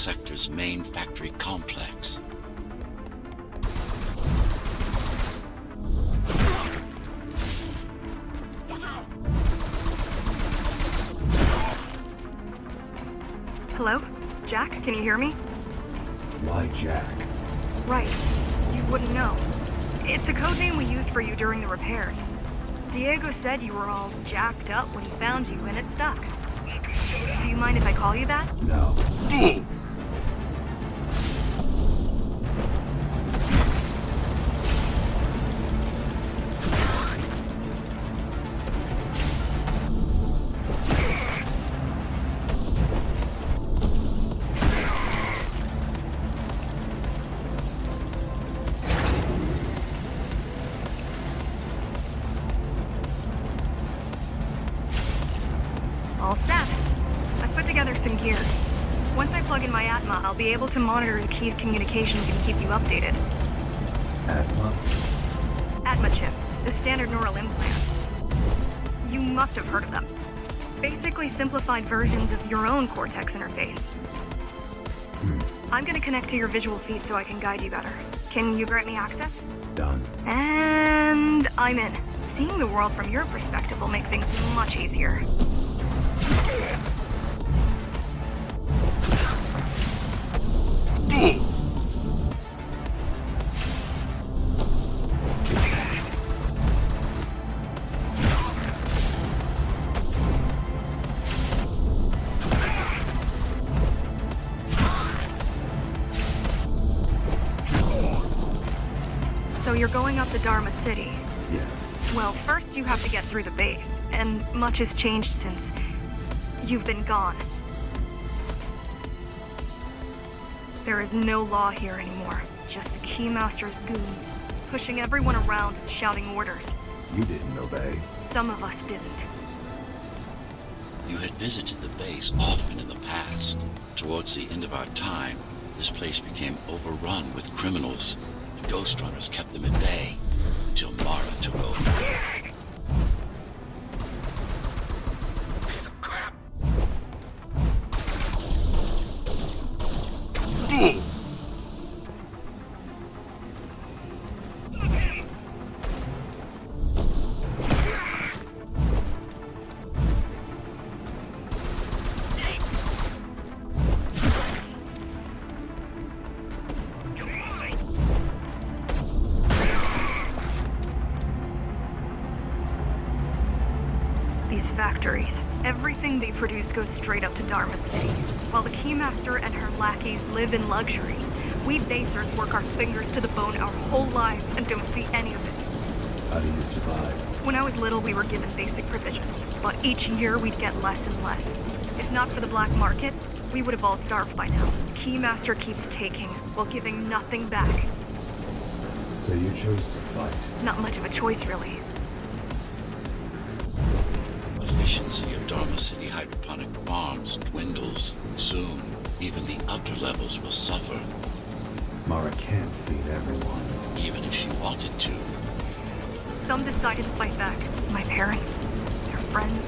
sector's main factory complex. Hello? Jack, can you hear me? Why Jack? Right. You wouldn't know. It's a code name we used for you during the repairs. Diego said you were all jacked up when he found you, and it stuck. Do you mind if I call you that? No. All set. I've put together some gear. Once I plug in my Atma, I'll be able to monitor the key's communications and keep you updated. Atma? Atma chip, the standard neural implant. You must have heard of them. Basically simplified versions of your own Cortex interface. I'm gonna connect to your visual feed so I can guide you better. Can you grant me access? Done. And I'm in. Seeing the world from your perspective will make things much easier. So you're going up to Dharma City. Yes. Well, first you have to get through the base, and much has changed since you've been gone. There is no law here anymore, just the Keymaster's goons, pushing everyone around and shouting orders. You didn't obey. Some of us didn't. You had visited the base often in the past. Towards the end of our time, this place became overrun with criminals. The Ghostrunners kept them at bay until Mara took over. These factories, everything they produce goes straight up to Dharma City. While the Keymaster and her lackeys live in luxury, we basers work our fingers to the bone our whole lives and don't see any of it. How do you survive? When I was little, we were given basic provisions, but each year we'd get less and less. If not for the black market, we would have all starved by now. Keymaster keeps taking, while giving nothing back. So you chose to fight? Not much of a choice, really. Efficiency of Dharma City hydroponic farms dwindles. Soon, even the upper levels will suffer, Mara can't feed everyone. even if she wanted to. Some decided to fight back. My parents, their friends,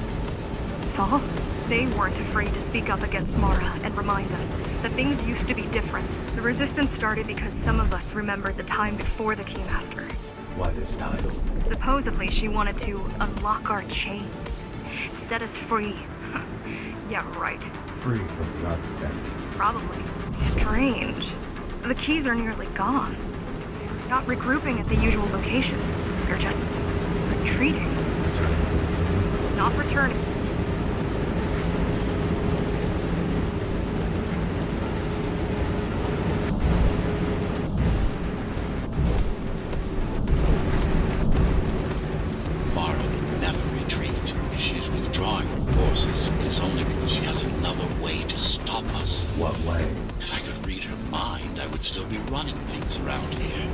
Saul. They weren't afraid to speak up against Mara and remind us that things used to be different. The resistance started because some of us remembered the time before the Keymaster. Why this title? Supposedly she wanted to unlock our chains, set us free. Yeah, right. Free from the architect. Probably. Strange. The keys are nearly gone. Not regrouping at the usual locations. They're just retreating. Returning to the city. Not returning. Mara would never retreat. If she's withdrawing her forces, it is only because she has another way to stop us. What way? If I could read her mind, I would still be running things around here.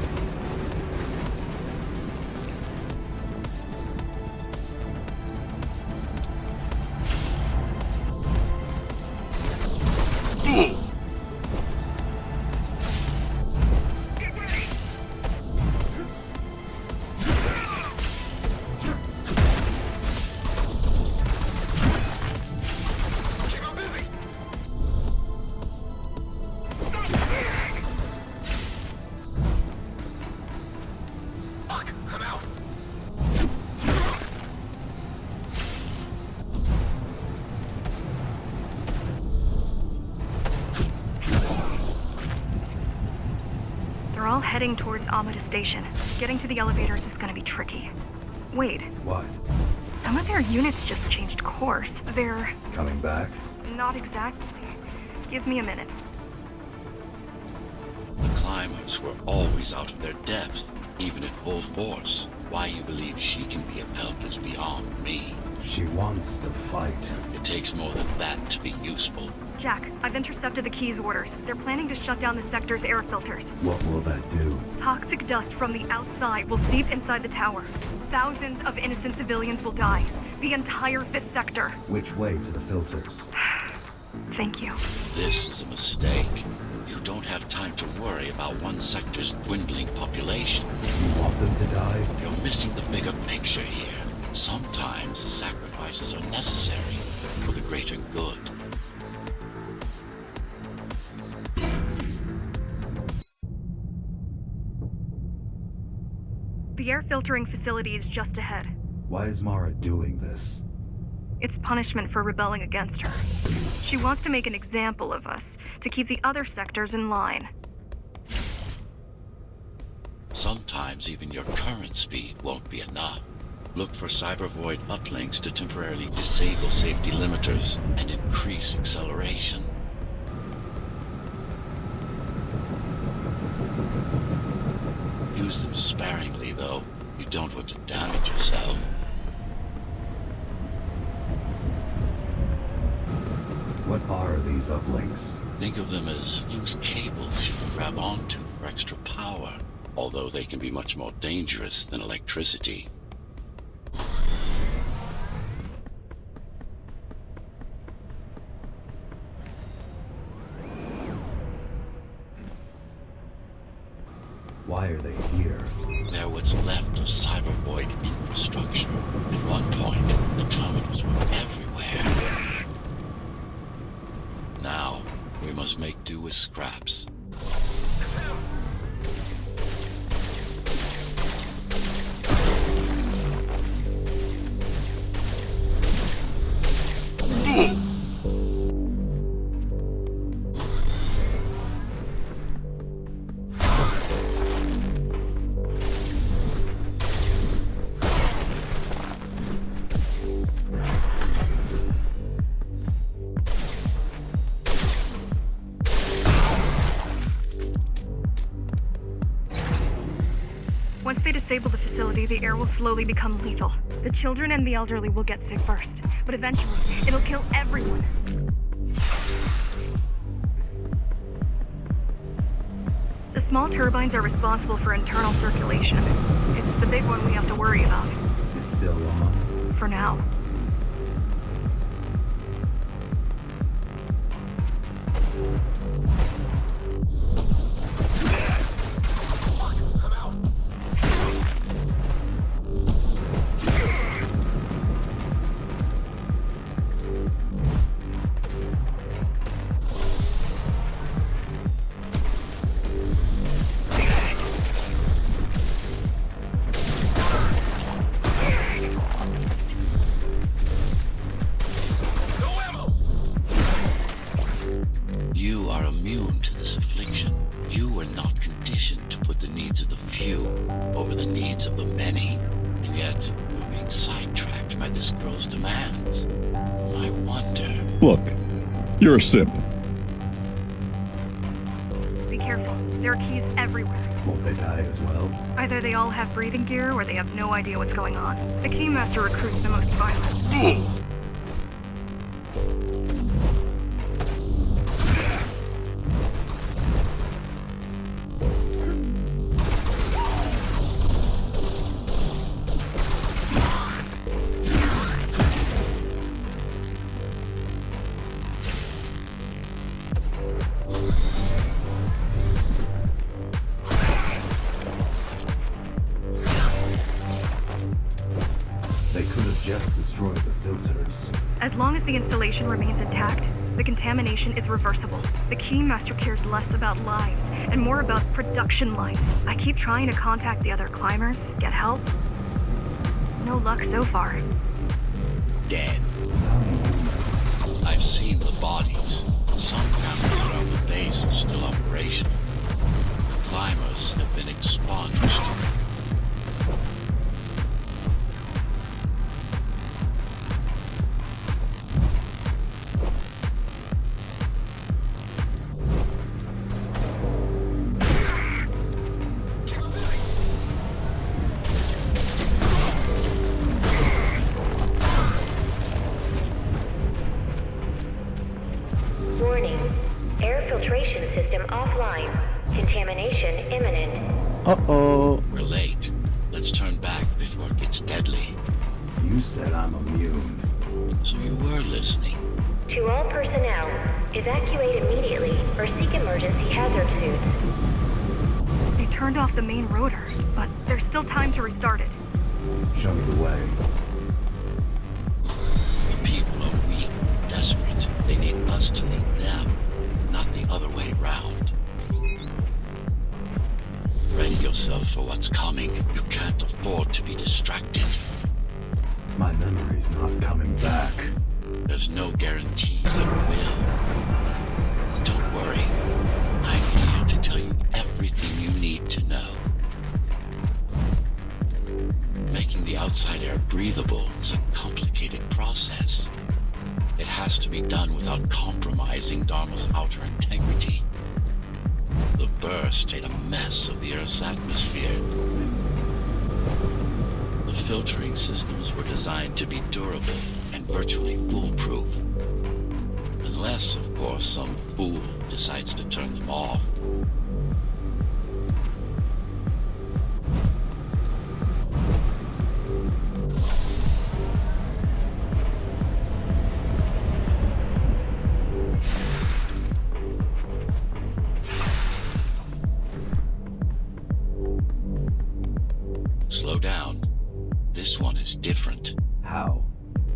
heading towards Amada Station. Getting to the elevators is gonna be tricky. Wait, What? some of their units just changed course. They're Coming back? not exactly. Give me a minute. The climbers were always out of their depth, even at full force. Why you believe she can be of help is beyond me. She wants to fight. It takes more than that to be useful. Jack, I've intercepted the Key's orders. They're planning to shut down the sector's air filters. What will that do? Toxic dust from the outside will seep inside the tower. Thousands of innocent civilians will die. The entire 5th sector. Which way to the filters? Thank you. This is a mistake. You don't have time to worry about one sector's dwindling population. You want them to die? You're missing the bigger picture here. Sometimes sacrifices are necessary for the greater good. The air filtering facility is just ahead. Why is Mara doing this? It's punishment for rebelling against her. She wants to make an example of us, to keep the other sectors in line. Sometimes even your current speed won't be enough. Look for cybervoid uplinks to temporarily disable safety limiters and increase acceleration. Use them sparingly, though. You don't want to damage yourself. What are these uplinks? Think of them as loose cables you can grab onto for extra power, although they can be much more dangerous than electricity. Why are they here? They're what's left of cybervoid infrastructure. At one point, the terminals were everywhere. Now, we must make do with scraps. Once they disable the facility, the air will slowly become lethal. The children and the elderly will get sick first, but eventually, it'll kill everyone. The small turbines are responsible for internal circulation. It's the big one we have to worry about. It's still on. For now. You are immune to this affliction. You were not conditioned to put the needs of the few over the needs of the many. And yet, you're being sidetracked by this girl's demands. I wonder... Look, you're a simp. Be careful. There are keys everywhere. Won't they die as well? Either they all have breathing gear or they have no idea what's going on. The Keymaster recruits the most violent. They could have just destroyed the filters. As long as the installation remains intact, the contamination is reversible. The Keymaster cares less about lives and more about production lines. I keep trying to contact the other climbers, get help. No luck so far. Dead. I've seen the bodies. Some cameras around the base are still operational. climbers have been expunged. Warning. Air filtration system offline. Contamination imminent. Uh-oh. We're late. Let's turn back before it gets deadly. You said I'm immune. So you were listening. To all personnel, evacuate immediately or seek emergency hazard suits. They turned off the main rotor, but there's still time to restart it. Show me the way. The people are weak, desperate. They need us to lead them, not the other way round. Ready yourself for what's coming. You can't afford to be distracted. My memory's not coming back. There's no guarantee that it will. Don't worry. I'm here to tell you everything you need to know. Making the outside air breathable is a complicated process. It has to be done without compromising Dharma's outer integrity. The burst made a mess of the Earth's atmosphere. The filtering systems were designed to be durable and virtually foolproof. Unless, of course, some fool decides to turn them off. Slow down. This one is different. How?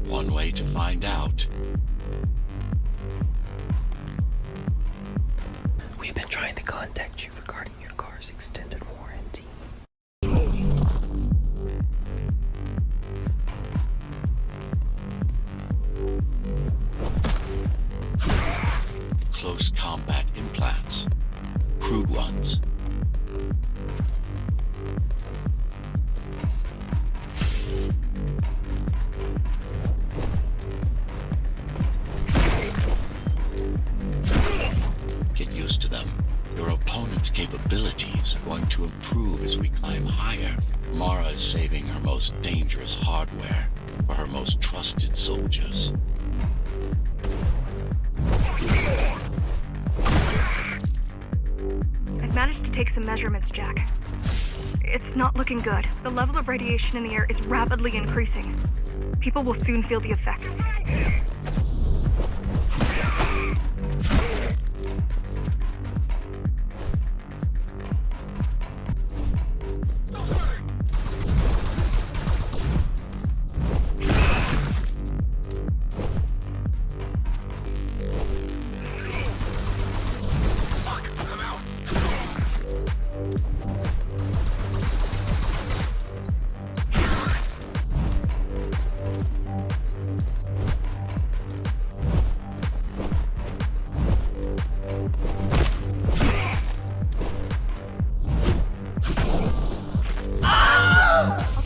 One way to find out. We've been trying to contact you regarding your car's extended warranty. Close combat implants. Crude ones. Get used to them. Your opponent's capabilities are going to improve as we climb higher. Mara is saving her most dangerous hardware for her most trusted soldiers. I've managed to take some measurements, Jack. It's not looking good. The level of radiation in the air is rapidly increasing. People will soon feel the effects.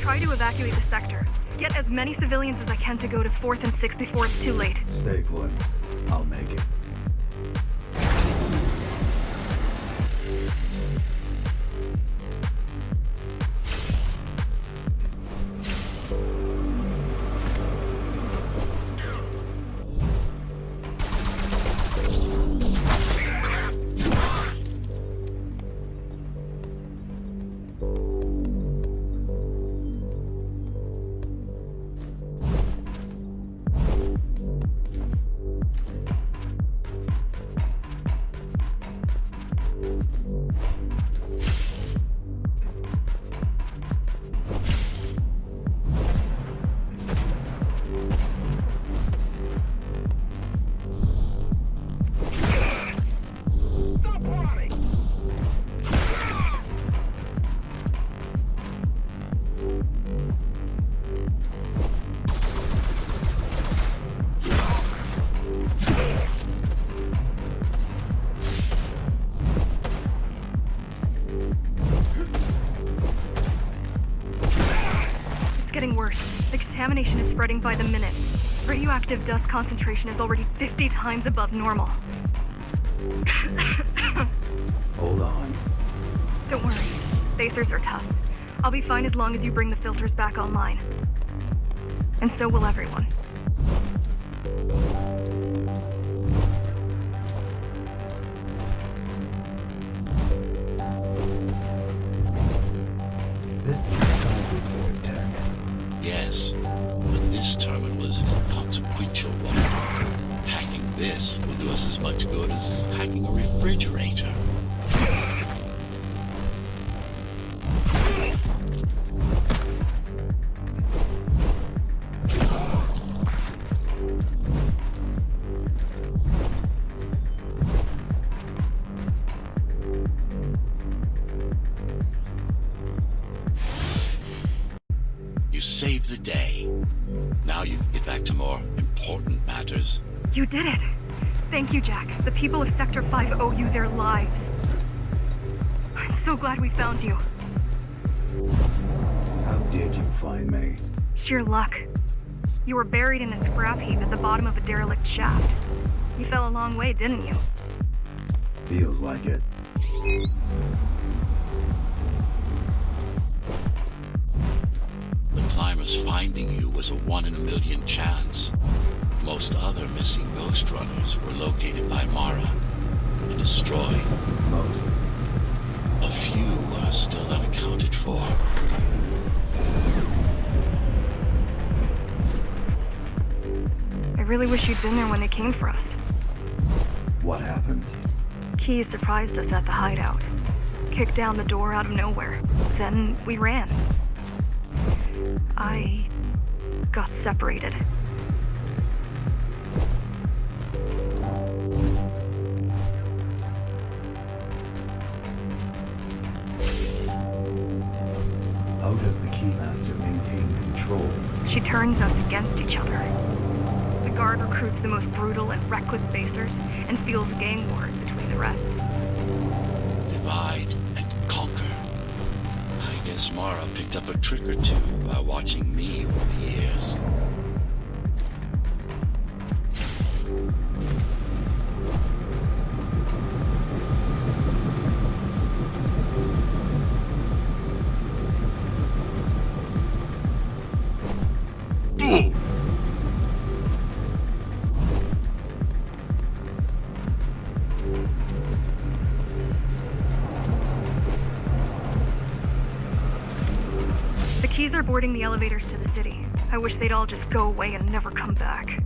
Try to evacuate the sector. Get as many civilians as I can to go to 4th and 6th before it's too late. Stay put. I'll make it. It's getting worse. The contamination is spreading by the minute. Radioactive dust concentration is already 50 times above normal. Hold on. Don't worry. Spacers are tough. I'll be fine as long as you bring the filters back online. And so will everyone. This is cyberboard tech. Yes, but this terminal is an inconsequential one. Hacking this will do us as much good as hacking a refrigerator. You saved the day. Now you can get back to more important matters. You did it. Thank you, Jack. The people of Sector 5 owe you their lives. I'm so glad we found you. How did you find me? Sheer luck. You were buried in a scrap heap at the bottom of a derelict shaft. You fell a long way, didn't you? Feels like it. The climber's finding you was a 1 in a million chance. Most other missing Ghostrunners were located by Mara and destroyed. Most. A few are still unaccounted for. I really wish you'd been there when they came for us. What happened? Key surprised us at the hideout. Kicked down the door out of nowhere. Then we ran. I got separated. How does the Keymaster maintain control? She turns us against each other. The guard recruits the most brutal and reckless spacers and fuels gang wars between the rest. Divide and conquer. I guess Mara picked up a trick or two by watching me over the years. The Keys are boarding the elevators to the city. I wish they'd all just go away and never come back.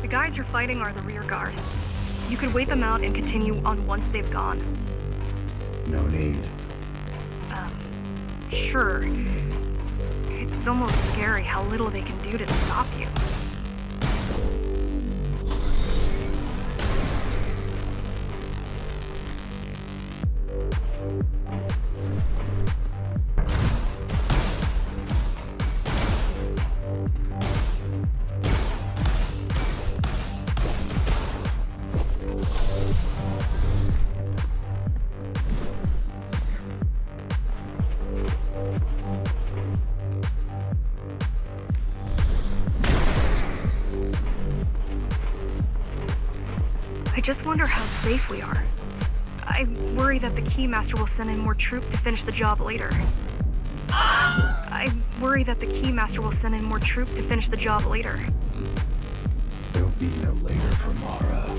The guys you're fighting are the rear guard. You could wait them out and continue on once they've gone. No need. Sure. It's almost scary how little they can do to stop you. I just wonder how safe we are. I worry that the Keymaster will send in more troops to finish the job later. There'll be no later for Mara.